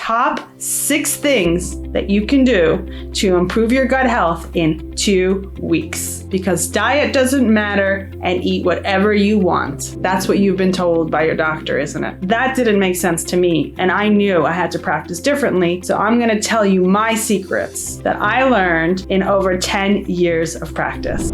top 6 things that you can do to improve your gut health in 2 weeks. Because diet doesn't matter and eat whatever you want. That's what you've been told by your doctor, isn't it? That didn't make sense to me, and I knew I had to practice differently. So I'm going to tell you my secrets that I learned in over 10 years of practice.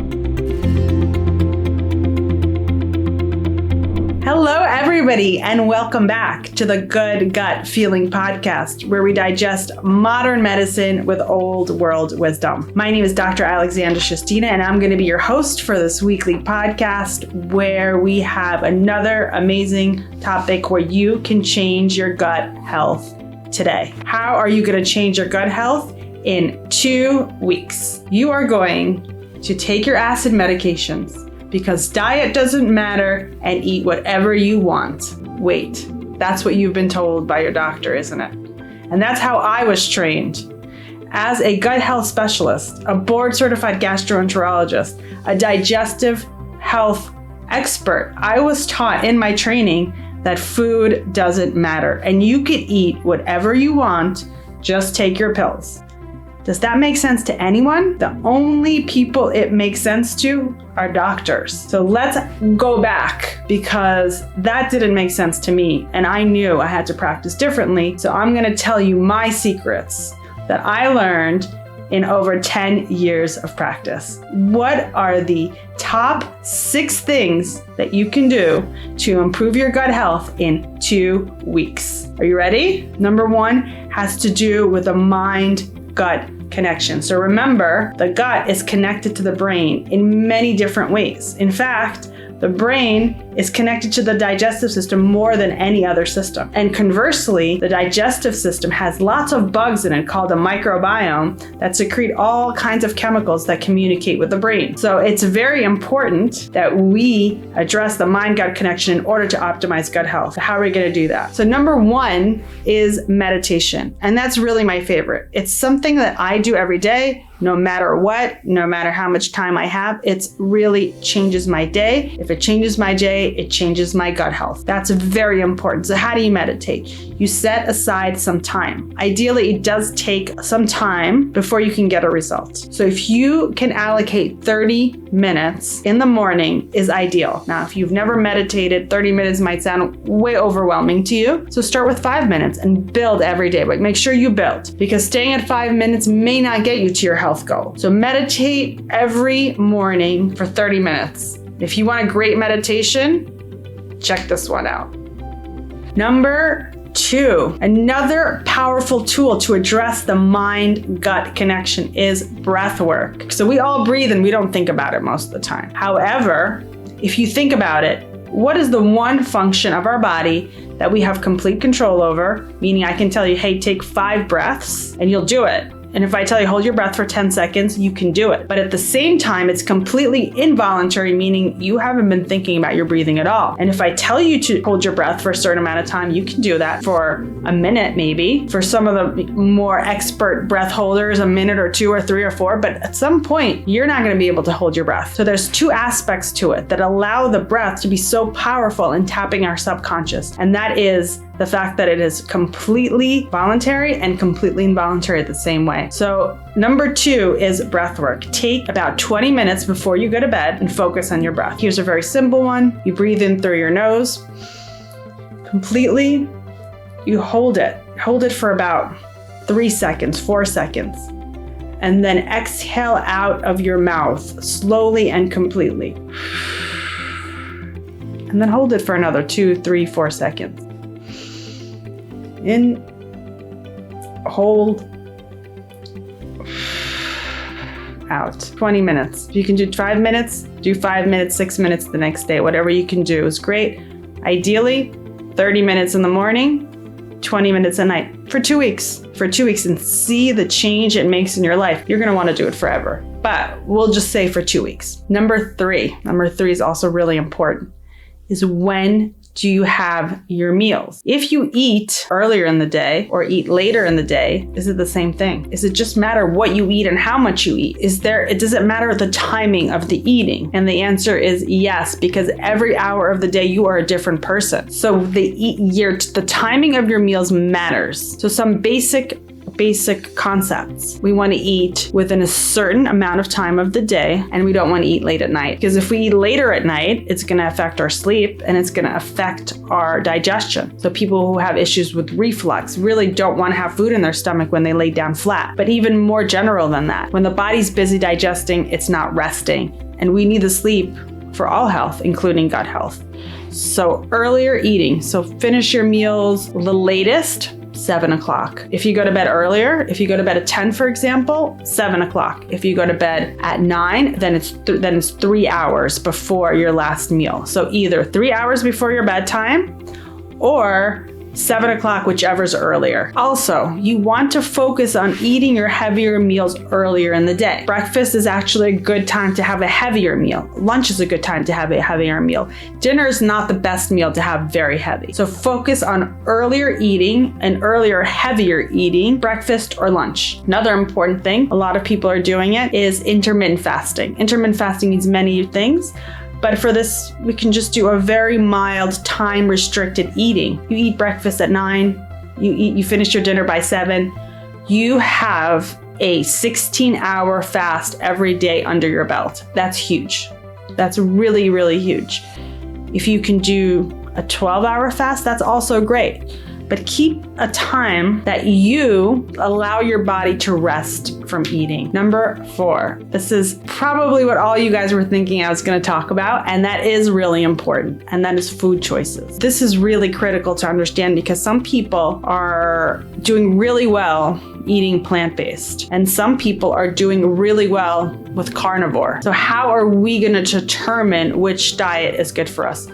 Hello, everybody, and welcome back to the Good Gut Feeling Podcast, where we digest modern medicine with old world wisdom. My name is Dr. Alexandra Shostina, and I'm going to be your host for this weekly podcast, where we have another amazing topic where you can change your gut health today. How are you going to change your gut health in 2 weeks? You are going to take your acid medications, because diet doesn't matter, and eat whatever you want. Wait, that's what you've been told by your doctor, isn't it? And that's how I was trained. As a gut health specialist, a board-certified gastroenterologist, a digestive health expert, I was taught in my training that food doesn't matter, and you can eat whatever you want, just take your pills. Does that make sense to anyone? The only people it makes sense to are doctors. So let's go back, because that didn't make sense to me, and I knew I had to practice differently. So I'm going to tell you my secrets that I learned in over 10 years of practice. What are the top 6 things that you can do to improve your gut health in 2 weeks? Are you ready? Number 1 has to do with the mind-gut connection. So remember, the gut is connected to the brain in many different ways. In fact, the brain is connected to the digestive system more than any other system. And conversely, the digestive system has lots of bugs in it called a microbiome that secrete all kinds of chemicals that communicate with the brain. So it's very important that we address the mind-gut connection in order to optimize gut health. How are we going to do that? So number 1 is meditation. And that's really my favorite. It's something that I do every day, no matter what, no matter how much time I have. It really changes my day. If it changes my day, it changes my gut health. That's very important. So how do you meditate? You set aside some time. Ideally, it does take some time before you can get a result. So if you can allocate 30 minutes in the morning is ideal. Now, if you've never meditated, 30 minutes might sound way overwhelming to you. So start with 5 minutes and build every day. But make sure you build, because staying at 5 minutes may not get you to your health goal. So meditate every morning for 30 minutes. If you want a great meditation, check this one out. Number 2, another powerful tool to address the mind-gut connection is breath work. So we all breathe and we don't think about it most of the time. However, if you think about it, what is the one function of our body that we have complete control over? Meaning I can tell you, hey, take 5 breaths, and you'll do it. And if I tell you hold your breath for 10 seconds, you can do it. But at the same time, it's completely involuntary, meaning you haven't been thinking about your breathing at all. And if I tell you to hold your breath for a certain amount of time, you can do that for a minute, maybe. For some of the more expert breath holders, a minute or 2 or 3 or 4. But at some point, you're not going to be able to hold your breath. So there's 2 aspects to it that allow the breath to be so powerful in tapping our subconscious. And that is the fact that it is completely voluntary and completely involuntary at the same way. So number 2 is breath work. Take about 20 minutes before you go to bed and focus on your breath. Here's a very simple one. You breathe in through your nose completely. You hold it. Hold it for about 3 seconds, 4 seconds. And then exhale out of your mouth slowly and completely. And then hold it for another 2, 3, 4 seconds. In, hold, out. 20 minutes. If you can do 5 minutes, do 5 minutes, 6 minutes the next day. Whatever you can do is great. Ideally, 30 minutes in the morning, 20 minutes at night for 2 weeks. For 2 weeks, and see the change it makes in your life. You're going to want to do it forever. But we'll just say for 2 weeks. Number 3 is also really important, is when do you have your meals? If you eat earlier in the day or eat later in the day, is it the same thing? Does it just matter what you eat and how much you eat? Does it matter the timing of the eating? And the answer is yes, because every hour of the day you are a different person. So the timing of your meals matters. So some basic concepts. We want to eat within a certain amount of time of the day, and we don't want to eat late at night, because if we eat later at night, it's going to affect our sleep and it's going to affect our digestion. So people who have issues with reflux really don't want to have food in their stomach when they lay down flat. But even more general than that, when the body's busy digesting, it's not resting, and we need the sleep for all health, including gut health. So earlier eating. So finish your meals the latest 7 o'clock. If you go to bed earlier, if you go to bed at 10, for example, 7 o'clock. If you go to bed at 9, then it's 3 hours before your last meal. So either 3 hours before your bedtime or 7 o'clock, whichever's earlier. Also, you want to focus on eating your heavier meals earlier in the day. Breakfast is actually a good time to have a heavier meal. Lunch is a good time to have a heavier meal. Dinner is not the best meal to have very heavy. So focus on earlier eating and earlier heavier eating, breakfast or lunch. Another important thing, a lot of people are doing it, is intermittent fasting. Intermittent fasting means many things. But for this, we can just do a very mild time-restricted eating. You eat breakfast at 9, you finish your dinner by 7, you have a 16-hour fast every day under your belt. That's huge. That's really, really huge. If you can do a 12-hour fast, that's also great. But keep a time that you allow your body to rest from eating. Number 4, this is probably what all you guys were thinking I was going to talk about, and that is really important, and that is food choices. This is really critical to understand because some people are doing really well eating plant-based, and some people are doing really well with carnivore. So how are we going to determine which diet is good for us?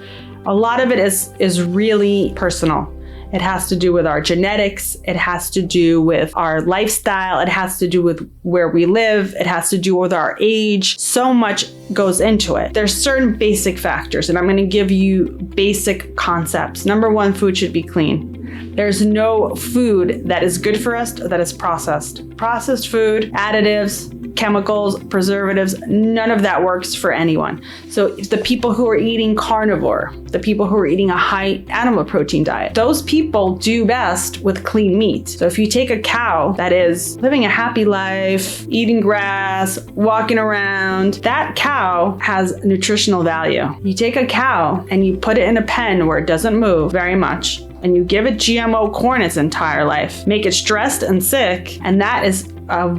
A lot of it is really personal. It has to do with our genetics. It has to do with our lifestyle. It has to do with where we live. It has to do with our age. So much goes into it. There's certain basic factors, and I'm going to give you basic concepts. Number 1, food should be clean. There's no food that is good for us that is processed. Processed food, additives, chemicals, preservatives, none of that works for anyone. So the people who are eating carnivore, the people who are eating a high animal protein diet, those people do best with clean meat. So if you take a cow that is living a happy life, eating grass, walking around, that cow has nutritional value. You take a cow and you put it in a pen where it doesn't move very much, and you give it GMO corn its entire life, make it stressed and sick, and that is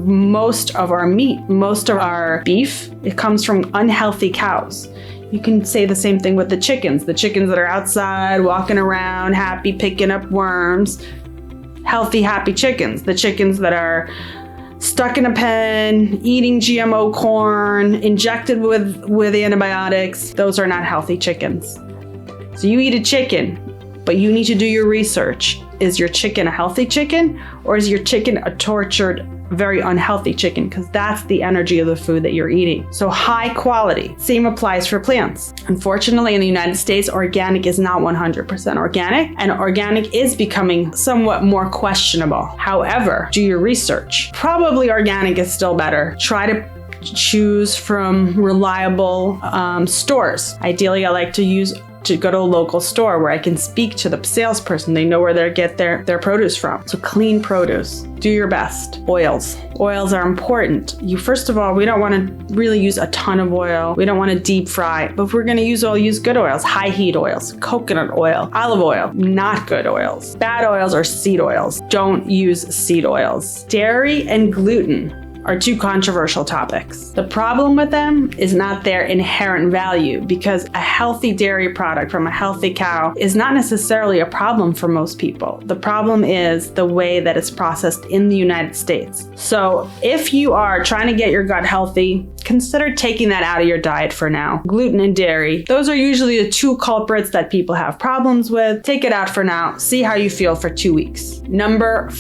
most of our meat, most of our beef, it comes from unhealthy cows. You can say the same thing with the chickens that are outside, walking around, happy, picking up worms. Healthy, happy chickens. The chickens that are stuck in a pen, eating GMO corn, injected with antibiotics, those are not healthy chickens. So you eat a chicken, but you need to do your research. Is your chicken a healthy chicken, or is your chicken a tortured, very unhealthy chicken? Because that's the energy of the food that you're eating. So high quality. Same applies for plants. Unfortunately, in the United States, organic is not 100% organic, and organic is becoming somewhat more questionable. However, do your research. Probably organic is still better. Try to choose from reliable stores. Ideally, I like to go to a local store where I can speak to the salesperson. They know where they get their produce from. So clean produce. Do your best. Oils. Oils are important. First of all, we don't want to really use a ton of oil. We don't want to deep fry. But if we're going to use oil, use good oils. High heat oils. Coconut oil. Olive oil. Not good oils. Bad oils are seed oils. Don't use seed oils. Dairy and gluten are 2 controversial topics. The problem with them is not their inherent value, because a healthy dairy product from a healthy cow is not necessarily a problem for most people. The problem is the way that it's processed in the United States. So if you are trying to get your gut healthy, consider taking that out of your diet for now. Gluten and dairy, those are usually the 2 culprits that people have problems with. Take it out for now. See how you feel for 2 weeks. Number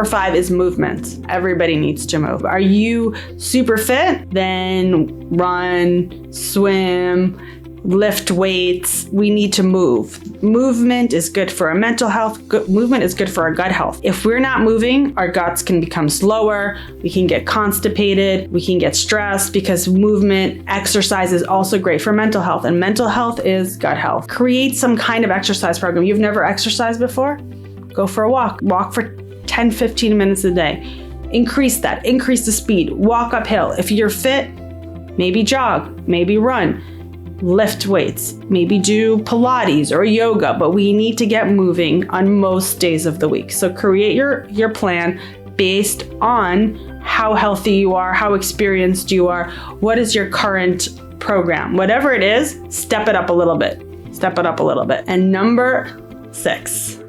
5 is movement. Everybody needs to move. Are you super fit? Then run, swim, lift weights. We need to move. Movement is good for our mental health. Movement is good for our gut health. If we're not moving, our guts can become slower. We can get constipated. We can get stressed because movement, exercise is also great for mental health. And mental health is gut health. Create some kind of exercise program. You've never exercised before? Go for a walk. Walk for 10, 15 minutes a day. Increase that. Increase the speed. Walk uphill. If you're fit, maybe jog, maybe run. Lift weights, maybe do Pilates or yoga, but we need to get moving on most days of the week. So create your plan based on how healthy you are, how experienced you are, what is your current program. Whatever it is, step it up a little bit. Step it up a little bit. And number six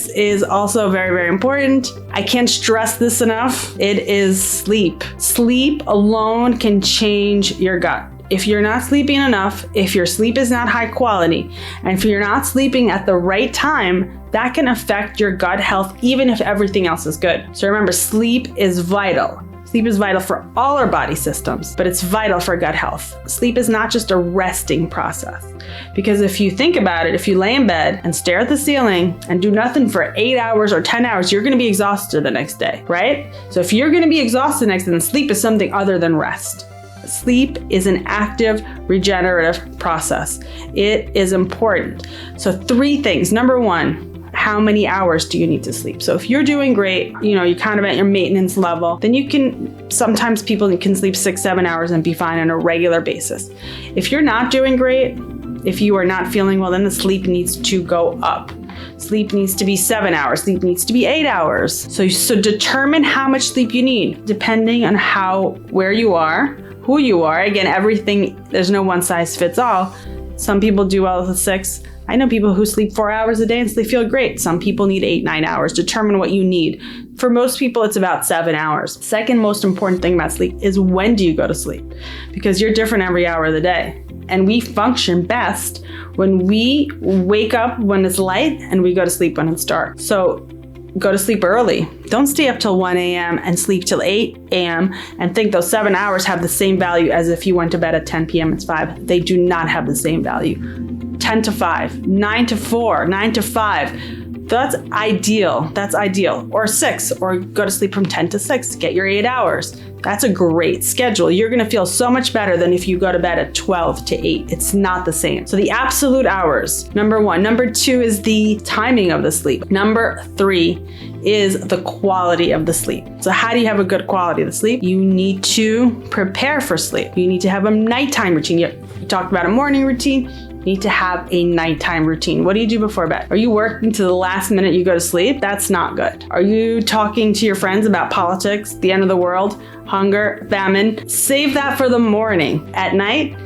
is also very, very important. I can't stress this enough. It is sleep. Sleep alone can change your gut. If you're not sleeping enough, if your sleep is not high quality, and if you're not sleeping at the right time, that can affect your gut health even if everything else is good. So remember, sleep is vital. Sleep is vital for all our body systems, but it's vital for gut health. Sleep is not just a resting process. Because if you think about it, if you lay in bed and stare at the ceiling and do nothing for 8 hours or 10 hours, you're going to be exhausted the next day, right? So if you're going to be exhausted next day, then sleep is something other than rest. Sleep is an active regenerative process. It is important. So 3 things. Number 1, how many hours do you need to sleep? So if you're doing great, you're kind of at your maintenance level, then sometimes people can sleep 6-7 hours and be fine on a regular basis. If you're not doing great, if you are not feeling well, then the sleep needs to go up. Sleep needs to be 7 hours. Sleep needs to be 8 hours. So determine how much sleep you need, depending on where you are, who you are. Again, there's no one size fits all. Some people do well with 6. I know people who sleep 4 hours a day and they feel great. Some people need 8-9 hours. Determine what you need. For most people, it's about 7 hours. Second most important thing about sleep is when do you go to sleep? Because you're different every hour of the day. And we function best when we wake up when it's light and we go to sleep when it's dark. So go to sleep early. Don't stay up till 1 a.m. and sleep till 8 a.m. and think those 7 hours have the same value as if you went to bed at 10 p.m. It's 5. They do not have the same value. 10 to 5, 9 to 4, 9 to 5. That's ideal. Or 6, or go to sleep from 10 to 6. Get your 8 hours. That's a great schedule. You're going to feel so much better than if you go to bed at 12 to 8. It's not the same. So the absolute hours, number 1. Number 2 is the timing of the sleep. Number 3 is the quality of the sleep. So how do you have a good quality of the sleep? You need to prepare for sleep. You need to have a nighttime routine. You talked about a morning routine. You need to have a nighttime routine. What do you do before bed? Are you working to the last minute you go to sleep? That's not good. Are you talking to your friends about politics, the end of the world, hunger, famine? Save that for the morning. At night,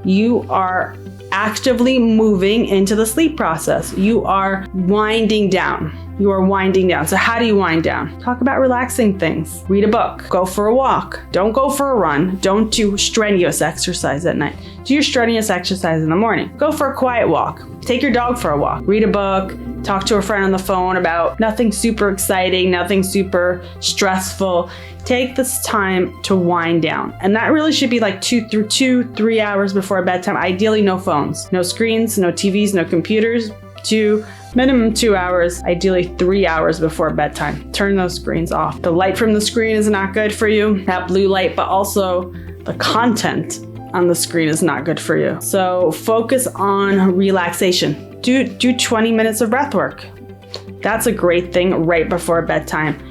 you are actively moving into the sleep process. You are winding down. So how do you wind down? Talk about relaxing things. Read a book. Go for a walk. Don't go for a run. Don't do strenuous exercise at night. Do your strenuous exercise in the morning. Go for a quiet walk. Take your dog for a walk. Read a book. Talk to a friend on the phone about nothing super exciting, nothing super stressful. Take this time to wind down. And that really should be like 2-3 hours before bedtime. Ideally, no phones, no screens, no TVs, no computers. Minimum 2 hours, ideally 3 hours before bedtime. Turn those screens off. The light from the screen is not good for you, that blue light, but also the content on the screen is not good for you. So focus on relaxation. Do 20 minutes of breath work. That's a great thing right before bedtime.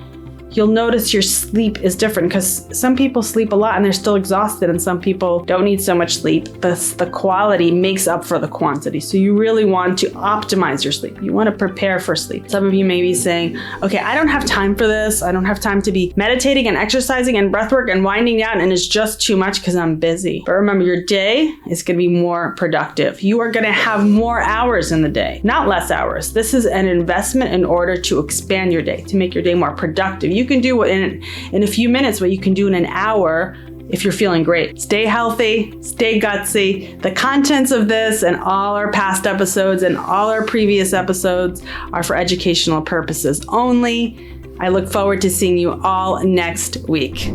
You'll notice your sleep is different because some people sleep a lot and they're still exhausted, and some people don't need so much sleep. The quality makes up for the quantity. So you really want to optimize your sleep. You want to prepare for sleep. Some of you may be saying, okay, I don't have time for this. I don't have time to be meditating and exercising and breathwork and winding down, and it's just too much because I'm busy. But remember, your day is going to be more productive. You are going to have more hours in the day, not less hours. This is an investment in order to expand your day, to make your day more productive. You can do in a few minutes what you can do in an hour if you're feeling great. Stay healthy, stay gutsy. The contents of this and all our past episodes and all our previous episodes are for educational purposes only. I look forward to seeing you all next week.